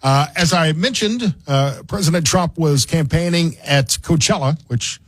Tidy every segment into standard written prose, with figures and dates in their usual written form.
As I mentioned, President Trump was campaigning at Coachella, which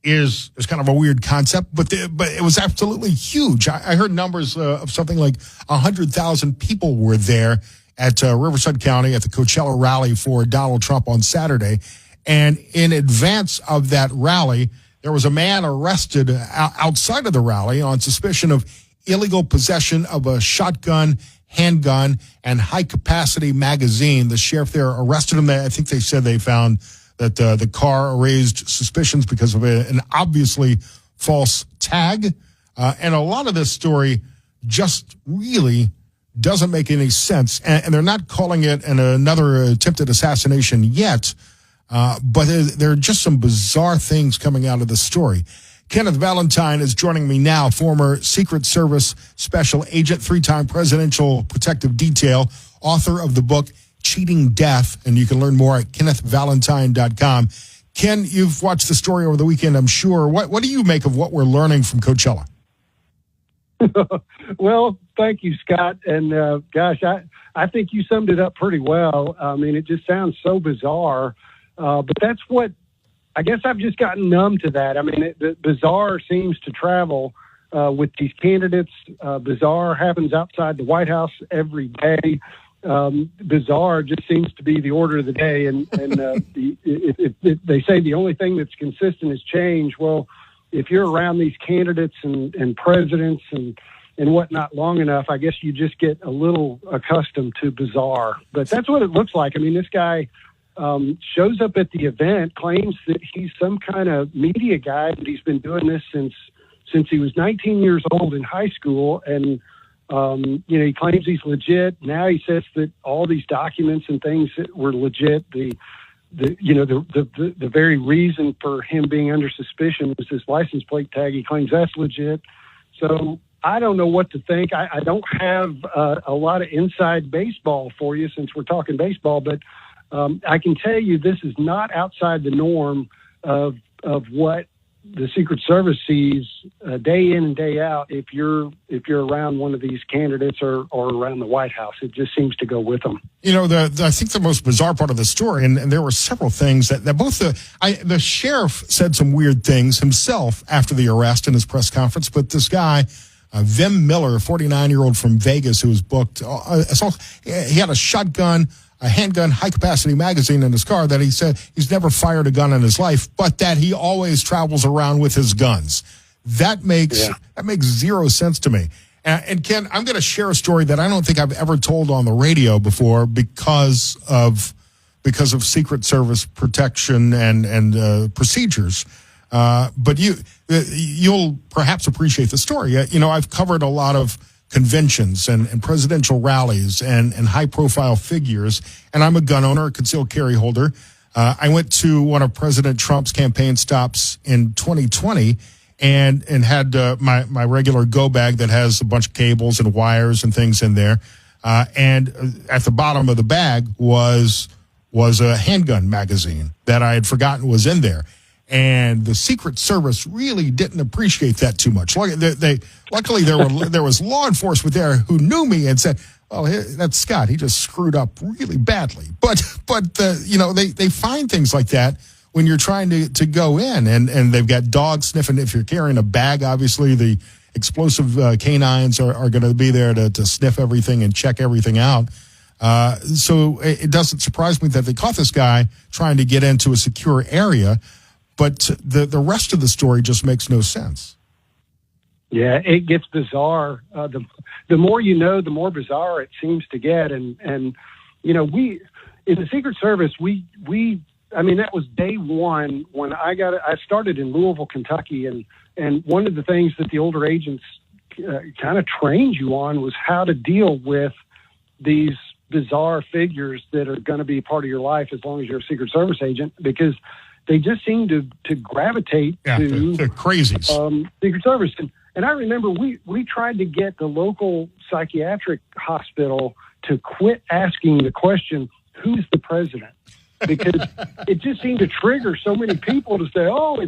is kind of a weird concept, but it was absolutely huge. I heard numbers of something like 100,000 people were there at Riverside County at the Coachella rally for Donald Trump on Saturday. And in advance of that rally, there was a man arrested outside of the rally on suspicion of illegal possession of a shotgun, handgun, and high-capacity magazine. The sheriff there arrested him. I think they said they found that the car raised suspicions because of an obviously false tag. And a lot of this story just really doesn't make any sense. And they're not calling it another attempted assassination yet, but there are just some bizarre things coming out of the story. Kenneth Valentine is joining me now, former Secret Service Special Agent, three-time Presidential Protective Detail, author of the book Cheating Death, and you can learn more at KennethValentine.com. Ken, you've watched the story over the weekend, I'm sure. What do you make of what we're learning from Coachella? Well, thank you, Scott. And gosh, I think you summed it up pretty well. I mean, it just sounds so bizarre, but that's what I guess I've just gotten numb to that. I mean, the bizarre seems to travel with these candidates. Bizarre happens outside the White House every day. Bizarre just seems to be the order of the day. And they say the only thing that's consistent is change. Well, if you're around these candidates and presidents and whatnot long enough, I guess you just get a little accustomed to bizarre. But that's what it looks like. I mean, this guy shows up at the event, claims that he's some kind of media guy, that he's been doing this since he was 19 years old in high school. And, he claims he's legit. Now he says that all these documents and things that were legit. The very reason for him being under suspicion was his license plate tag. He claims that's legit. So I don't know what to think. I don't have a lot of inside baseball for you since we're talking baseball, but I can tell you this is not outside the norm of what the Secret Service sees day in and day out. If you're around one of these candidates or around the White House, it just seems to go with them. I think the most bizarre part of the story, and there were several things that both the sheriff said some weird things himself after the arrest in his press conference, but this guy, Vim Miller, 49-year-old from Vegas, who was booked, he had a shotgun, a handgun, high-capacity magazine in his car that he said he's never fired a gun in his life, but that he always travels around with his guns. That makes zero sense to me. And Ken, I'm going to share a story that I don't think I've ever told on the radio before because of Secret Service protection and procedures. But you'll perhaps appreciate the story. I've covered a lot of conventions and presidential rallies and high-profile figures, and I'm a gun owner, a concealed carry holder. I went to one of President Trump's campaign stops in 2020 and had my regular go bag that has a bunch of cables and wires and things in there. And at the bottom of the bag was a handgun magazine that I had forgotten was in there. And the Secret Service really didn't appreciate that too much. Luckily, there was law enforcement there who knew me and said, "Oh, that's Scott. He just screwed up really badly." But they find things like that when you're trying to go in, and they've got dogs sniffing. If you're carrying a bag, obviously the explosive canines are going to be there to sniff everything and check everything out. So it doesn't surprise me that they caught this guy trying to get into a secure area. But the rest of the story just makes no sense. Yeah, it gets bizarre. The more you know, the more bizarre it seems to get. And we in the Secret Service, that was day one when I started in Louisville, Kentucky, and one of the things that the older agents kind of trained you on was how to deal with these bizarre figures that are going to be part of your life as long as you're a Secret Service agent, because they just seem to gravitate to the crazies. Secret Service. And I remember we tried to get the local psychiatric hospital to quit asking the question, "Who's the president?" Because it just seemed to trigger so many people to say, "Oh,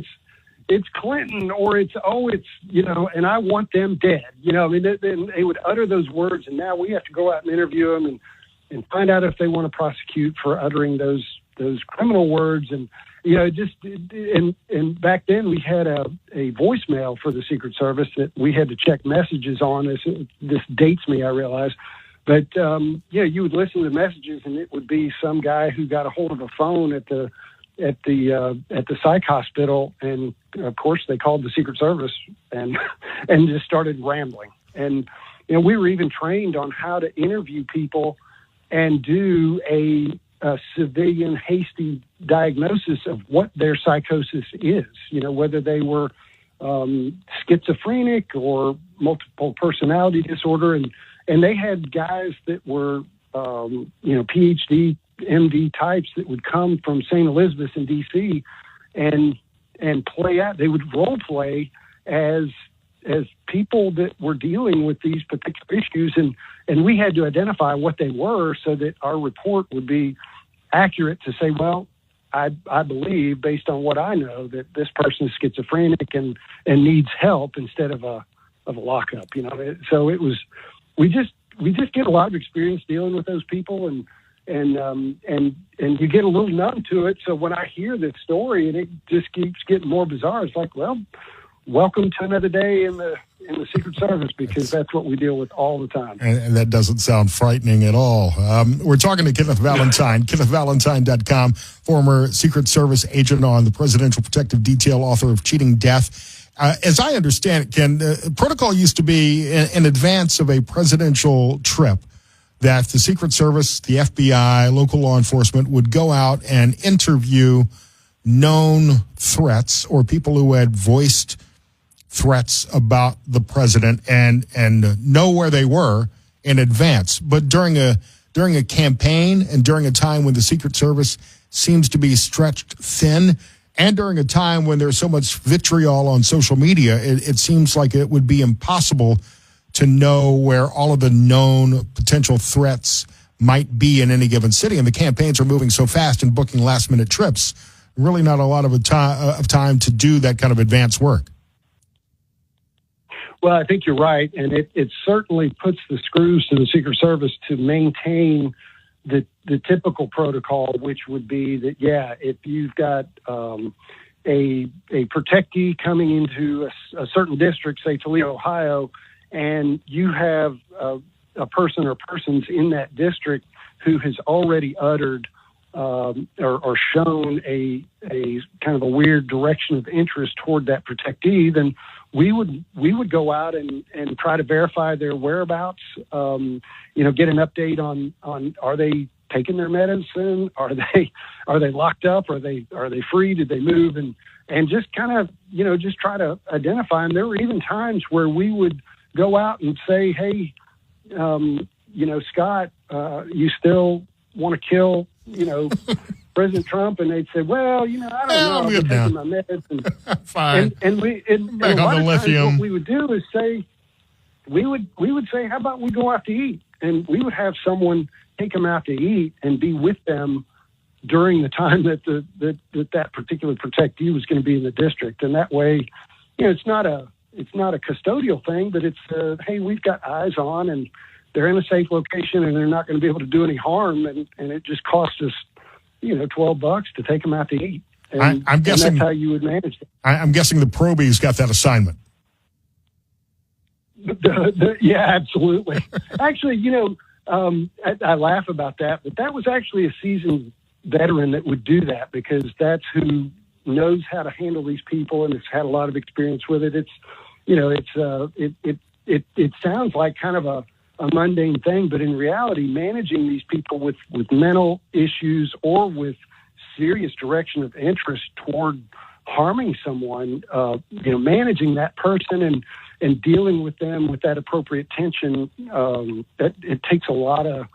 it's Clinton," or it's and I want them dead. They would utter those words, and now we have to go out and interview them find out if they want to prosecute for uttering those criminal words. And and back then we had a voicemail for the Secret Service that we had to check messages on. This dates me, I realize. But you would listen to messages, and it would be some guy who got a hold of a phone at the psych hospital, and of course they called the Secret Service and just started rambling. And we were even trained on how to interview people and do a civilian hasty diagnosis of what their psychosis is. Whether they were schizophrenic or multiple personality disorder, and they had guys that were PhD, MD types that would come from St. Elizabeth in D.C. and play out. They would role play as people that were dealing with these particular issues, and we had to identify what they were so that our report would be accurate to say, well, I believe, based on what I know, that this person is schizophrenic and needs help instead of a lockup. So it was we just get a lot of experience dealing with those people, and you get a little numb to it. So when I hear this story and it just keeps getting more bizarre, it's like, well, welcome to another day in the Secret Service, because that's what we deal with all the time. And that doesn't sound frightening at all. We're talking to Kenneth Valentine, KennethValentine.com, former Secret Service agent on the Presidential Protective Detail, author of Cheating Death. As I understand it, Ken, protocol used to be in advance of a presidential trip that the Secret Service, the FBI, local law enforcement would go out and interview known threats or people who had voiced threats about the president and know where they were in advance. But during a campaign and during a time when the Secret Service seems to be stretched thin, and during a time when there's so much vitriol on social media, it seems like it would be impossible to know where all of the known potential threats might be in any given city. And the campaigns are moving so fast and booking last-minute trips, really not a lot of time to do that kind of advanced work. Well, I think you're right, and it certainly puts the screws to the Secret Service to maintain the typical protocol, which would be that, if you've got a protectee coming into a certain district, say Toledo, Ohio, and you have a person or persons in that district who has already uttered or shown a kind of a weird direction of interest toward that protectee, then we would go out and try to verify their whereabouts, get an update on are they taking their medicine? Are they locked up? Are they free? Did they move? And just kind of, just try to identify them. There were even times where we would go out and say, hey, Scott, you still want to kill, President Trump? And they'd say, well, I don't know. I'm taking my meds. And, fine. And back on the lithium. What we would do is say, we would say, how about we go out to eat? And we would have someone take them out to eat and be with them during the time that that particular protectee was going to be in the district. And that way, it's not a custodial thing, but it's hey, we've got eyes on, and they're in a safe location, and they're not going to be able to do any harm, and it just costs us $12 to take them out to eat. And I'm guessing and that's how you would manage it. I'm guessing the probies got that assignment. Yeah, absolutely. Actually, I laugh about that, but that was actually a seasoned veteran that would do that, because that's who knows how to handle these people and has had a lot of experience with it. It's, it sounds like kind of a mundane thing, but in reality, managing these people with mental issues or with serious direction of interest toward harming someone, managing that person and dealing with them with that appropriate tension, that it takes a lot of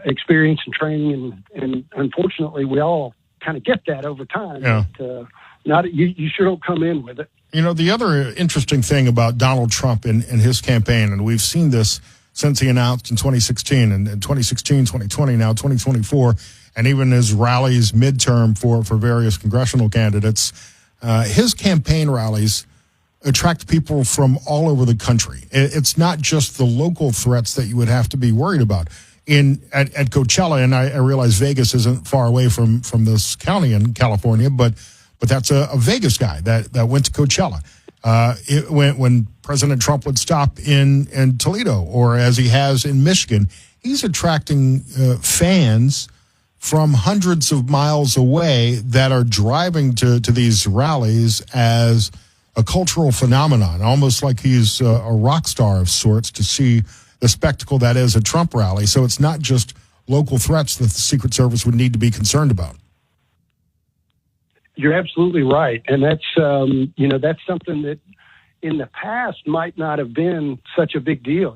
experience and training, and unfortunately, we all kind of get that over time. Yeah. But, you sure don't come in with it. The other interesting thing about Donald Trump and his campaign, and we've seen this since he announced in 2016, and 2016, 2020, now 2024, and even his rallies midterm for various congressional candidates, his campaign rallies attract people from all over the country. It's not just the local threats that you would have to be worried about. at Coachella, and I realize Vegas isn't far away from this county in California, but that's a Vegas guy that went to Coachella. When President Trump would stop in Toledo, or as he has in Michigan, he's attracting fans from hundreds of miles away that are driving to these rallies as a cultural phenomenon, almost like he's a rock star of sorts, to see the spectacle that is a Trump rally. So it's not just local threats that the Secret Service would need to be concerned about. You're absolutely right. And that's, that's something that in the past might not have been such a big deal.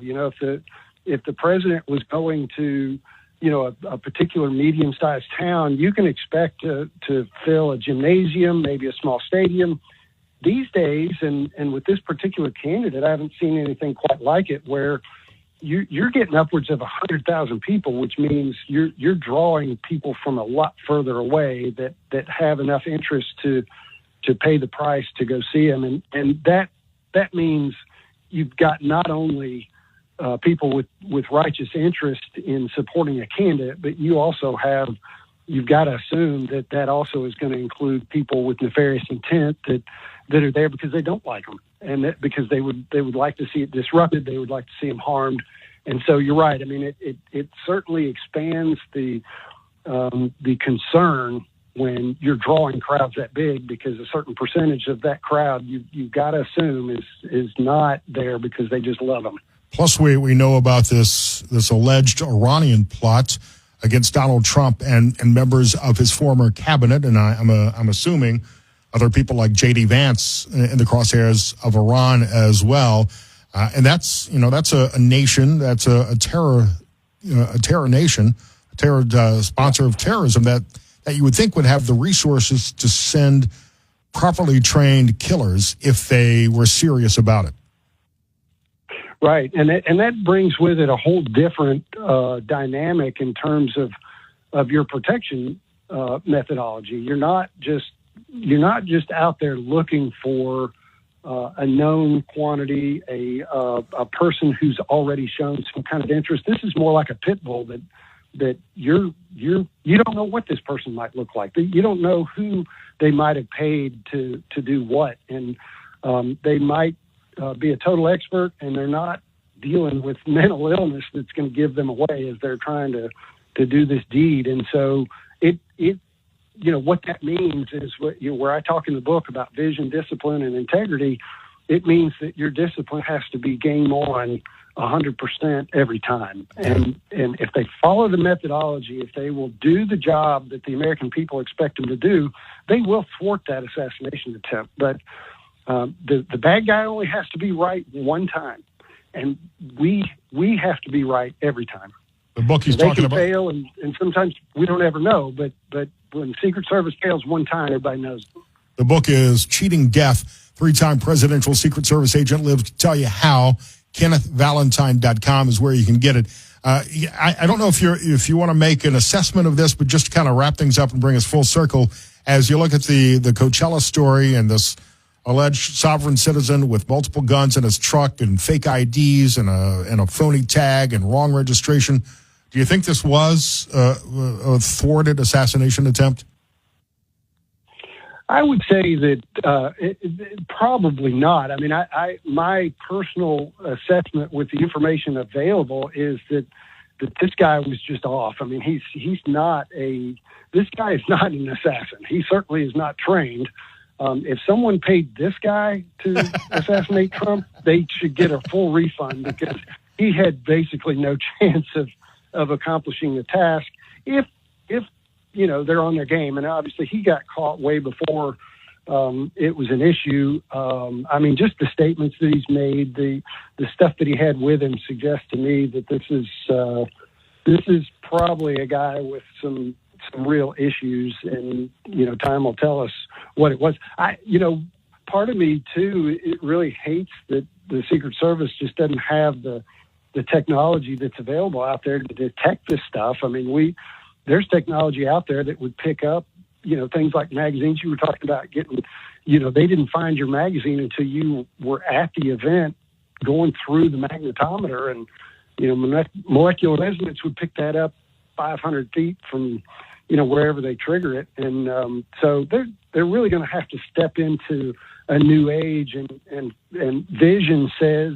If the president was going to, a particular medium-sized town, you can expect to fill a gymnasium, maybe a small stadium. These days, and with this particular candidate, I haven't seen anything quite like it, where you're getting upwards of 100,000 people, which means you're drawing people from a lot further away that have enough interest to pay the price to go see him, and that means you've got not only people with righteous interest in supporting a candidate, but you've got to assume that also is going to include people with nefarious intent that are there because they don't like them, and that because they would like to see it disrupted, they would like to see them harmed. And so you're right. I mean, it certainly expands the concern when you're drawing crowds that big, because a certain percentage of that crowd you've got to assume is not there because they just love them. Plus, we know about this alleged Iranian plot against Donald Trump and members of his former cabinet, and I'm assuming other people like J.D. Vance in the crosshairs of Iran as well. And that's a nation, that's a terror nation, a terror sponsor of terrorism that you would think would have the resources to send properly trained killers if they were serious about it. Right, and that brings with it a whole different dynamic in terms of your protection methodology. You're not just out there looking for a known quantity, a person who's already shown some kind of interest. This is more like a pit bull that you don't know what this person might look like. You don't know who they might have paid to do what, and they might be a total expert, and they're not dealing with mental illness that's going to give them away as they're trying to do this deed. And so it what that means is where I talk in the book about vision, discipline, and integrity. It means that your discipline has to be game on 100% every time. And if they follow the methodology, if they will do the job that the American people expect them to do, they will thwart that assassination attempt. But the bad guy only has to be right one time, and we have to be right every time. The book he's they talking can about. fail, and sometimes we don't ever know. But when the Secret Service fails one time, everybody knows. The book is Cheating Death. 3-time presidential Secret Service agent lives to tell you how. KennethValentine.com is where you can get it. I don't know if you want to make an assessment of this, but just to kind of wrap things up and bring us full circle, as you look at the Coachella story and this alleged sovereign citizen with multiple guns in his truck and fake IDs and a phony tag and wrong registration, do you think this was a thwarted assassination attempt? I would say that probably not. I mean, my personal assessment with the information available is that this guy was just off. I mean, this guy is not an assassin. He certainly is not trained. If someone paid this guy to assassinate Trump, they should get a full refund, because he had basically no chance of accomplishing the task if they're on their game. And obviously he got caught way before it was an issue. I mean, just the statements that he's made, the stuff that he had with him suggests to me that this is probably a guy with some real issues, and time will tell us what it was. Part of me too, it really hates that the Secret Service just doesn't have the technology that's available out there to detect this stuff. I mean, there's technology out there that would pick up, things like magazines. You were talking about getting, they didn't find your magazine until you were at the event going through the magnetometer. molecular resonance would pick that up 500 feet from, wherever they trigger it. And so they're really going to have to step into a new age. And vision says,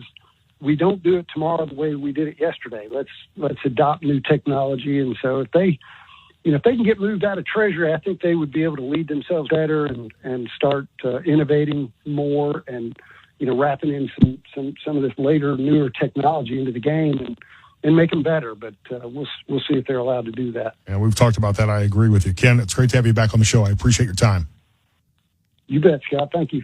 we don't do it tomorrow the way we did it yesterday. Let's adopt new technology. And so if they can get moved out of Treasury, I think they would be able to lead themselves better and start innovating more and, wrapping in some of this later, newer technology into the game and make them better. But we'll see if they're allowed to do that. Yeah, we've talked about that. I agree with you. Ken, it's great to have you back on the show. I appreciate your time. You bet, Scott. Thank you.